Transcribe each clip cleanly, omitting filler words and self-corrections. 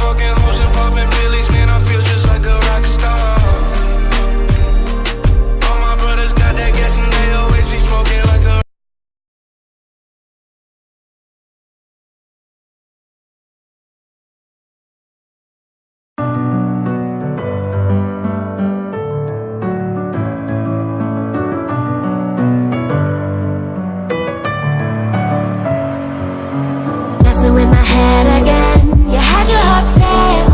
fucking hoes and popping pillies, man, I feel just like a rock star. All my brothers got that gas and they always be smoking like a messing with my head again. You had your heart set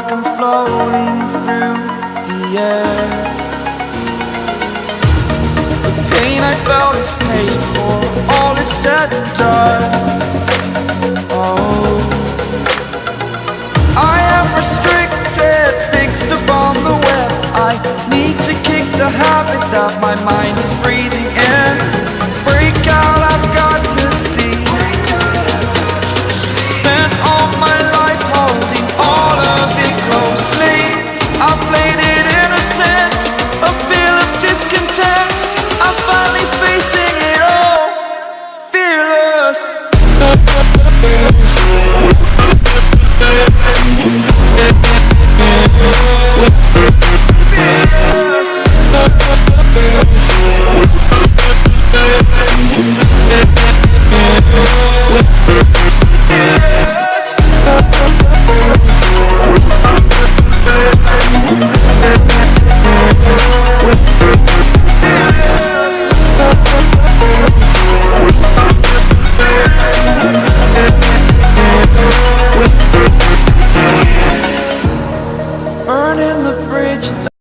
like I'm floating through the air. The pain I felt is paid for, all is said and done. Oh, I am restricted, fixed upon the web. I need to kick the habit that my mind is breathing in. Break out, I've got to see. Spent all my life holding all of it closely. I played it innocent, a feel of discontent. I'm finally facing it all, fearless. Burning the bridge